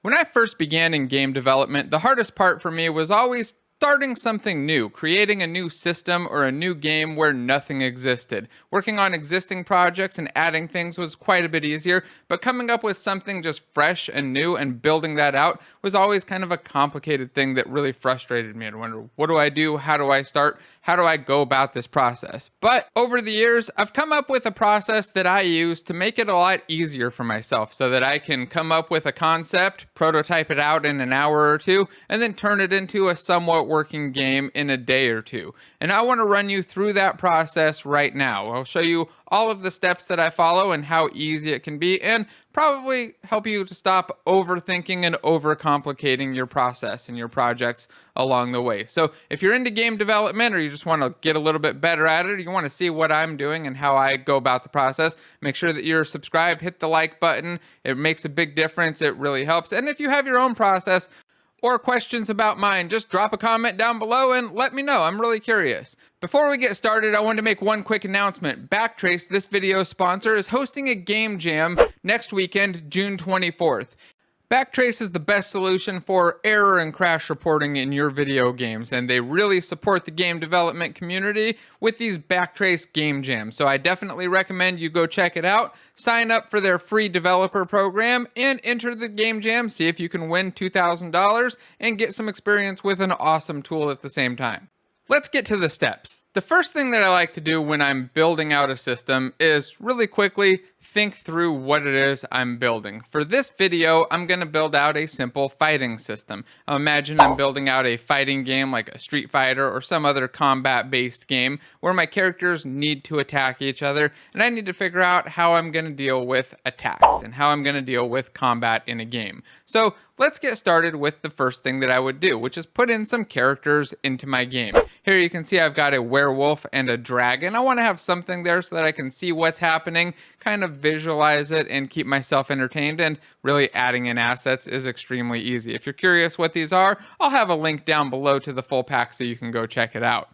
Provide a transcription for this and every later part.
When I first began in game development, the hardest part for me was always starting something new, creating a new system or a new game where nothing existed. Working on existing projects and adding things was quite a bit easier, but coming up with something just fresh and new and building that out was always kind of a complicated thing that really frustrated me. I'd wonder, what do I do? How do I start? How do I go about this process? But over the years, I've come up with a process that I use to make it a lot easier for myself so that I can come up with a concept, prototype it out in an hour or two, and then turn it into a somewhat working game in a day or two. And I want to run you through that process right now. I'll show you all of the steps that I follow and how easy it can be, and probably help you to stop overthinking and overcomplicating your process and your projects along the way. So if you're into game development or you just want to get a little bit better at it, or you want to see what I'm doing and how I go about the process, make sure that you're subscribed, hit the like button. It makes a big difference. It really helps. And if you have your own process or questions about mine, just drop a comment down below and let me know. I'm really curious. Before we get started, I wanted to make one quick announcement. Backtrace, this video's sponsor, is hosting a game jam next weekend, June 24th. Backtrace is the best solution for error and crash reporting in your video games, and they really support the game development community with these Backtrace game jams. So I definitely recommend you go check it out, sign up for their free developer program, and enter the game jam, see if you can win $2,000 and get some experience with an awesome tool at the same time. Let's get to the steps. The first thing that I like to do when I'm building out a system is really quickly think through what it is I'm building. For this video, I'm going to build out a simple fighting system. Imagine I'm building out a fighting game like a Street Fighter or some other combat-based game where my characters need to attack each other, and I need to figure out how I'm going to deal with attacks and how I'm going to deal with combat in a game. So let's get started with the first thing that I would do, which is put in some characters into my game. Here you can see I've got a werewolf and a dragon. I want to have something there so that I can see what's happening, kind of visualize it, and keep myself entertained, and really adding in assets is extremely easy. If you're curious what these are, I'll have a link down below to the full pack so you can go check it out.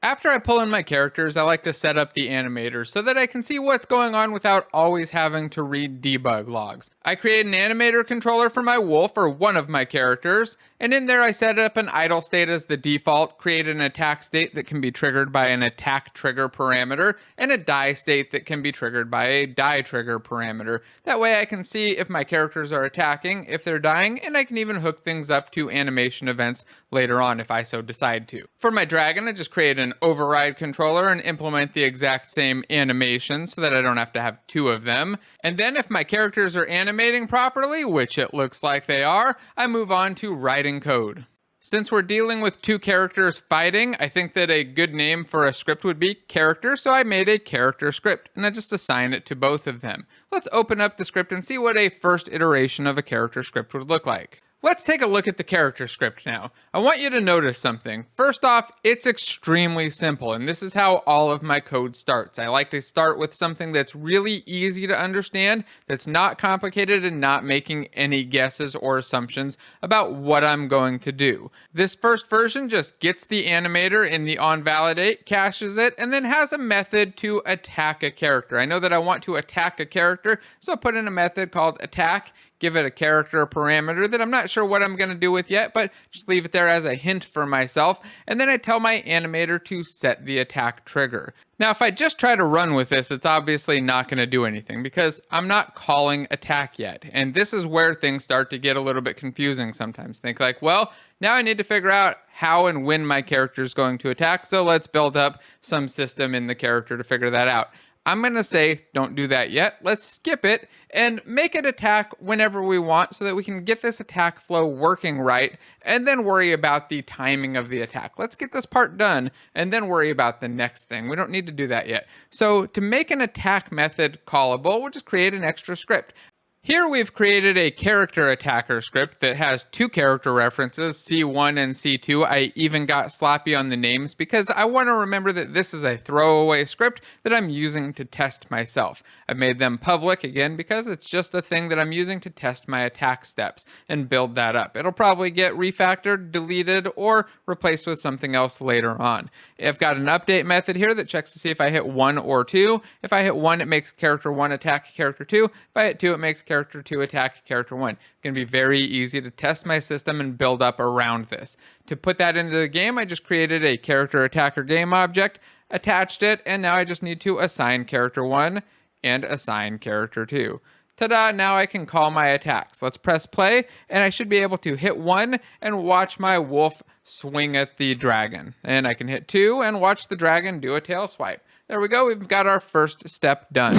After I pull in my characters, I like to set up the animators so that I can see what's going on without always having to read debug logs. I create an animator controller for my wolf, or one of my characters, and in there I set up an idle state as the default, create an attack state that can be triggered by an attack trigger parameter, and a die state that can be triggered by a die trigger parameter. That way I can see if my characters are attacking, if they're dying, and I can even hook things up to animation events later on if I so decide to. For my dragon, I just create an override controller and implement the exact same animation so that I don't have to have two of them. And then if my characters are animating properly, which it looks like they are, I move on to writing code. Since we're dealing with two characters fighting, I think that a good name for a script would be character, so I made a character script, and I just assign it to both of them. Let's open up the script and see what a first iteration of a character script would look like. Let's take a look at the character script now. I want you to notice something. First off, it's extremely simple, and this is how all of my code starts. I like to start with something that's really easy to understand, that's not complicated, and not making any guesses or assumptions about what I'm going to do. This first version just gets the animator in the onValidate, caches it, and then has a method to attack a character. I know that I want to attack a character, so I put in a method called attack, give it a character parameter that I'm not sure what I'm going to do with yet, but just leave it there as a hint for myself, and then I tell my animator to set the attack trigger. Now, if I just try to run with this, it's obviously not going to do anything because I'm not calling attack yet, and this is where things start to get a little bit confusing sometimes. Think like, well, now I need to figure out how and when my character is going to attack, so let's build up some system in the character to figure that out. I'm going to say, don't do that yet. Let's skip it and make it attack whenever we want so that we can get this attack flow working right and then worry about the timing of the attack. Let's get this part done and then worry about the next thing. We don't need to do that yet. So to make an attack method callable, we'll just create an extra script. Here we've created a character attacker script that has two character references, C1 and C2. I even got sloppy on the names because I want to remember that this is a throwaway script that I'm using to test myself. I've made them public again because it's just a thing that I'm using to test my attack steps and build that up. It'll probably get refactored, deleted, or replaced with something else later on. I've got an update method here that checks to see if I hit 1 or 2. If I hit 1, it makes character 1 attack character 2. If I hit 2, it makes character character 2 attack character 1. It's going to be very easy to test my system and build up around this. To put that into the game, I just created a character attacker game object, attached it, and now I just need to assign character 1 and assign character 2. Ta-da, now I can call my attacks. Let's press play, and I should be able to hit 1 and watch my wolf swing at the dragon. And I can hit 2 and watch the dragon do a tail swipe. There we go, we've got our first step done.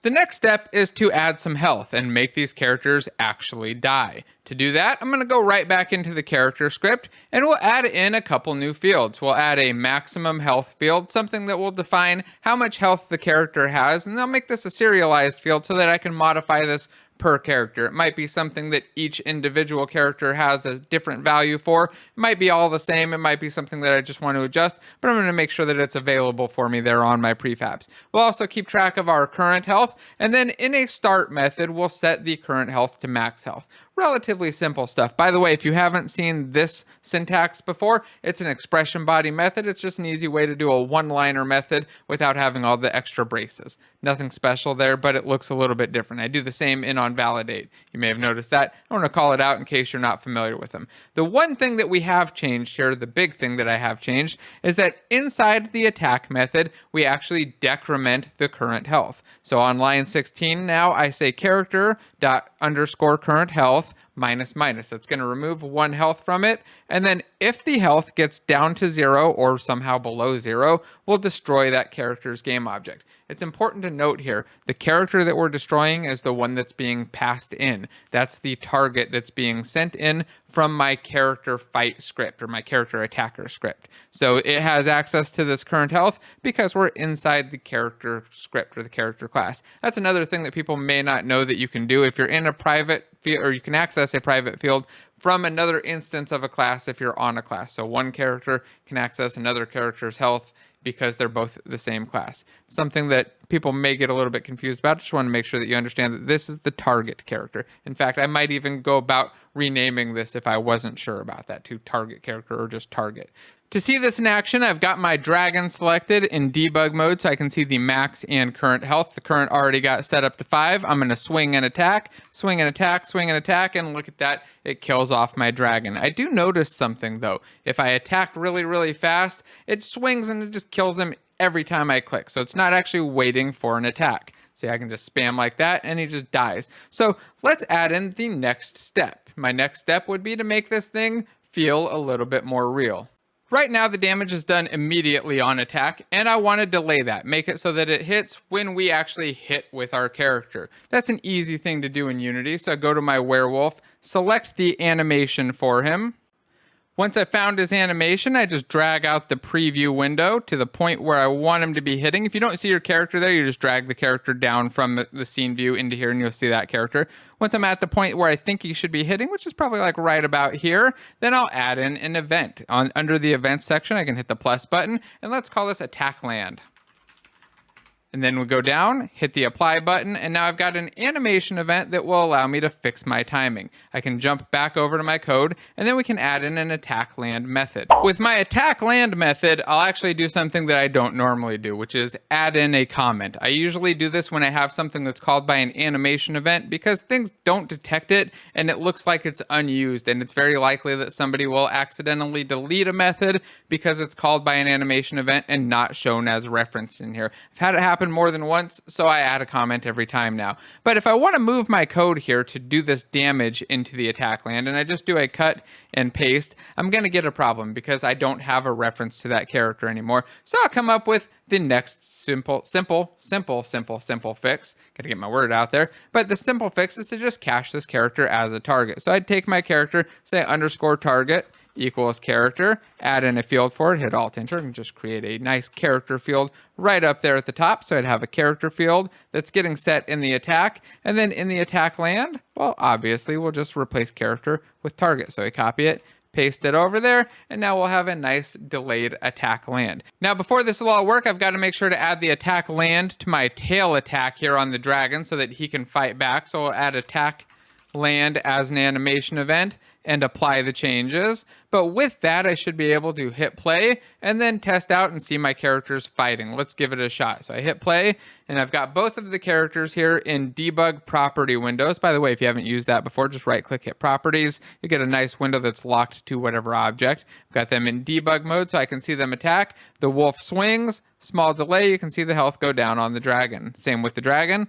The next step is to add some health and make these characters actually die. To do that, I'm going to go right back into the character script and we'll add in a couple new fields. We'll add a maximum health field, something that will define how much health the character has, and I'll make this a serialized field so that I can modify this per character. It might be something that each individual character has a different value for. It might be all the same. It might be something that I just want to adjust, but I'm going to make sure that it's available for me there on my prefabs. We'll also keep track of our current health, and then in a start method, we'll set the current health to max health. Relatively simple stuff. By the way, if you haven't seen this syntax before, it's an expression body method. It's just an easy way to do a one-liner method without having all the extra braces. Nothing special there, but it looks a little bit different. I do the same in on validate. You may have noticed that. I want to call it out in case you're not familiar with them. The one thing that we have changed here, the big thing that I have changed, is that inside the attack method, we actually decrement the current health. So on line 16 now, I say character dot underscore current health minus minus. That's going to remove 1 health from it. And then if the health gets down to 0 or somehow below 0, we'll destroy that character's game object. It's important to note here, the character that we're destroying is the one that's being passed in. That's the target that's being sent in from my character fight script or my character attacker script. So it has access to this current health because we're inside the character script or the character class. That's another thing that people may not know that you can do if you're in a private field, or you can access a private field from another instance of a class if you're on a class. So one character can access another character's health because they're both the same class. Something that people may get a little bit confused about. Just want to make sure that you understand that this is the target character. In fact, I might even go about renaming this if I wasn't sure about that to target character or just target. To see this in action, I've got my dragon selected in debug mode so I can see the max and current health. The current already got set up to 5. I'm going to swing and attack, swing and attack, swing and attack, and look at that. It kills off my dragon. I do notice something though. If I attack really, really fast, it swings and it just kills him every time I click. So it's not actually waiting for an attack. See, I can just spam like that and he just dies. So let's add in the next step. My next step would be to make this thing feel a little bit more real. Right now, the damage is done immediately on attack, and I want to delay that, make it so that it hits when we actually hit with our character. That's an easy thing to do in Unity, so I go to my werewolf, select the animation for him. Once I found his animation, I just drag out the preview window to the point where I want him to be hitting. If you don't see your character there, you just drag the character down from the scene view into here and you'll see that character. Once I'm at the point where I think he should be hitting, which is probably like right about here, then I'll add in an event. Under the events section, I can hit the plus button and let's call this attack land. And then we'll go down, hit the apply button, and now I've got an animation event that will allow me to fix my timing. I can jump back over to my code, and then we can add in an attack land method. With my attack land method, I'll actually do something that I don't normally do, which is add in a comment. I usually do this when I have something that's called by an animation event because things don't detect it, and it looks like it's unused, and it's very likely that somebody will accidentally delete a method because it's called by an animation event and not shown as referenced in here. I've had it happen more than once, so I add a comment every time now. But if I want to move my code here to do this damage into the attack land, and I just do a cut and paste, I'm going to get a problem because I don't have a reference to that character anymore. So I'll come up with the next simple fix. Got to get my word out there. But the simple fix is to just cache this character as a target. So I'd take my character, say underscore target equals character, add in a field for it, hit Alt Enter, and just create a nice character field right up there at the top. So I'd have a character field that's getting set in the attack, and then in the attack land, well, obviously we'll just replace character with target. So I copy it, paste it over there, and now we'll have a nice delayed attack land. Now, before this will all work, I've got to make sure to add the attack land to my tail attack here on the dragon so that he can fight back. So we'll add attack land as an animation event and apply the changes. But with that, I should be able to hit play and then test out and see my characters fighting. Let's give it a shot. So I hit play and I've got both of the characters here in debug property windows. By the way, if you haven't used that before, just right click, hit properties. You get a nice window that's locked to whatever object. I've got them in debug mode so I can see them attack. The wolf swings, small delay, you can see the health go down on the dragon. Same with the dragon.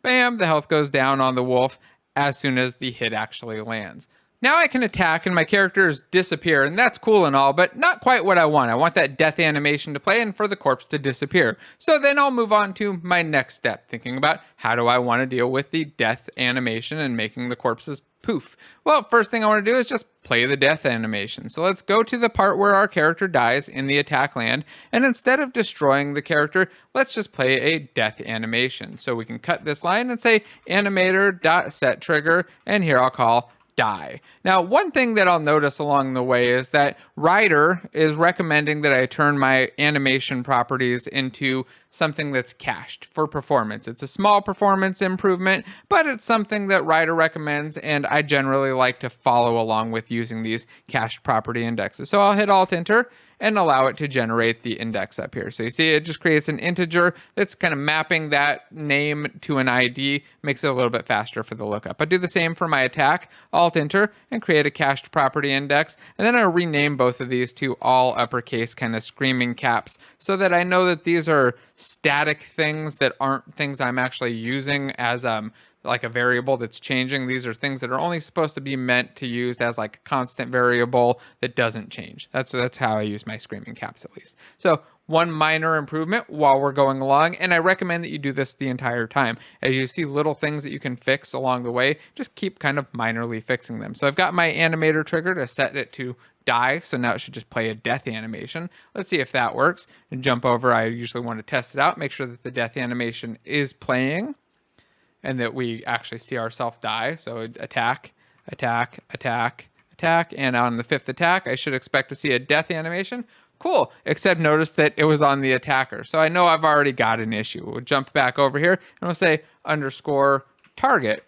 Bam, the health goes down on the wolf as soon as the hit actually lands. Now I can attack and my characters disappear, and that's cool and all, but not quite what I want. I want that death animation to play and for the corpse to disappear. So then I'll move on to my next step, thinking about how do I want to deal with the death animation and making the corpses poof. Well, first thing I want to do is just play the death animation. So let's go to the part where our character dies in the attack land, and instead of destroying the character, let's just play a death animation. So we can cut this line and say animator.setTrigger, and here I'll call die. Now, one thing that I'll notice along the way is that Rider is recommending that I turn my animation properties into something that's cached for performance. It's a small performance improvement, but it's something that Rider recommends, and I generally like to follow along with using these cached property indexes. So I'll hit Alt-Enter and allow it to generate the index up here. So you see it just creates an integer that's kind of mapping that name to an ID, makes it a little bit faster for the lookup. I do the same for my attack, Alt-Enter, and create a cached property index, and then I rename both of these to all uppercase kind of screaming caps so that I know that these are static things that aren't things I'm actually using as like a variable that's changing. These are things that are only supposed to be meant to use as like a constant variable that doesn't change. That's how I use my screaming caps at least. So one minor improvement while we're going along, and I recommend that you do this the entire time. As you see little things that you can fix along the way, just keep kind of minorly fixing them. So I've got my animator trigger to set it to die, so now it should just play a death animation. Let's see if that works. And jump over, I usually want to test it out, make sure that the death animation is playing and that we actually see ourselves die. So attack, attack, attack, attack, and on the 5th attack, I should expect to see a death animation. Cool, except notice that it was on the attacker. So I know I've already got an issue. We'll jump back over here and we'll say underscore target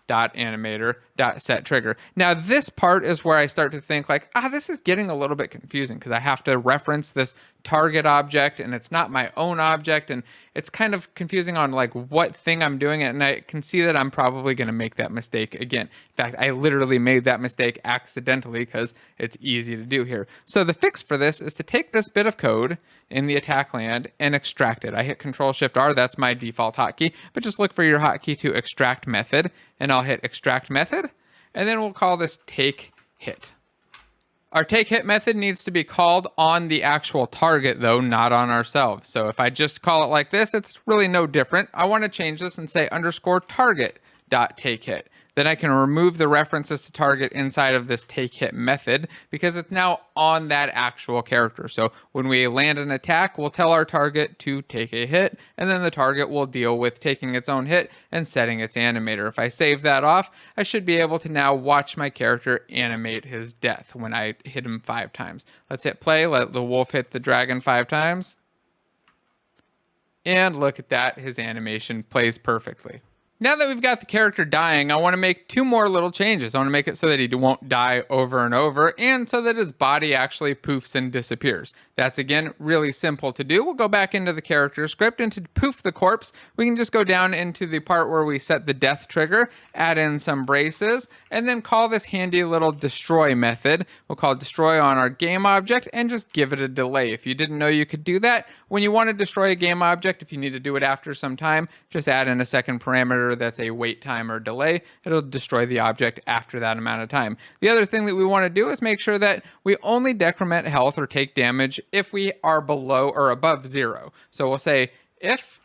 dot animator dot set trigger. Now this part is where I start to think like, this is getting a little bit confusing because I have to reference this target object and it's not my own object, and it's kind of confusing on like what thing I'm doing it, and I can see that I'm probably going to make that mistake again. In fact, I literally made that mistake accidentally because it's easy to do here. So the fix for this is to take this bit of code in the attack land and extract it. I hit Control-Shift-R, that's my default hotkey, but just look for your hotkey to extract method, and I'll hit extract method, and then we'll call this take hit. Our take hit method needs to be called on the actual target though, not on ourselves. So if I just call it like this, it's really no different. I want to change this and say underscore target dot take hit. Then I can remove the references to target inside of this take hit method because it's now on that actual character. So when we land an attack, we'll tell our target to take a hit, and then the target will deal with taking its own hit and setting its animator. If I save that off, I should be able to now watch my character animate his death when I hit him 5 times. Let's hit play, let the wolf hit the dragon 5 times. And look at that, his animation plays perfectly. Now that we've got the character dying, I want to make 2 more little changes. I want to make it so that he won't die over and over, and so that his body actually poofs and disappears. That's, again, really simple to do. We'll go back into the character script, and to poof the corpse, we can just go down into the part where we set the death trigger, add in some braces, and then call this handy little destroy method. We'll call destroy on our game object, and just give it a delay. If you didn't know you could do that, when you want to destroy a game object, if you need to do it after some time, just add in a second parameter that's a wait time or delay. It'll destroy the object after that amount of time. The other thing that we want to do is make sure that we only decrement health or take damage if we are below or above 0. So we'll say if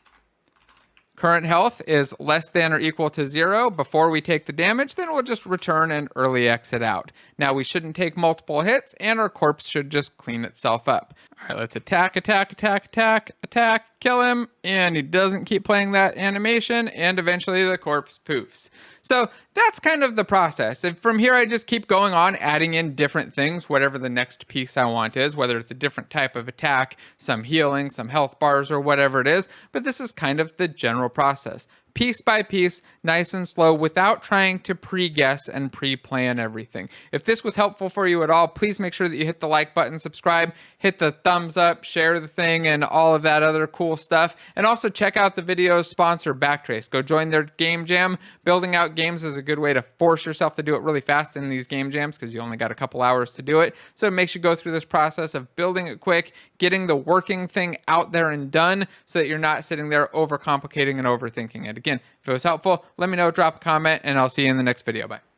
current health is less than or equal to 0 before we take the damage, then we'll just return and early exit out. Now we shouldn't take multiple hits, and our corpse should just clean itself up. All right, let's attack, attack, attack, attack, attack, kill him, and he doesn't keep playing that animation, and eventually the corpse poofs. So that's kind of the process. And from here, I just keep going on, adding in different things, whatever the next piece I want is, whether it's a different type of attack, some healing, some health bars, or whatever it is. But this is kind of the general process. piece by piece, nice and slow, without trying to pre-guess and pre-plan everything. If this was helpful for you at all, please make sure that you hit the like button, subscribe, hit the thumbs up, share the thing, and all of that other cool stuff. And also check out the video's sponsor, Backtrace. Go join their game jam. Building out games is a good way to force yourself to do it really fast in these game jams because you only got a couple hours to do it. So it makes you go through this process of building it quick, getting the working thing out there and done so that you're not sitting there overcomplicating and overthinking it. Again, if it was helpful, let me know, drop a comment, and I'll see you in the next video. Bye.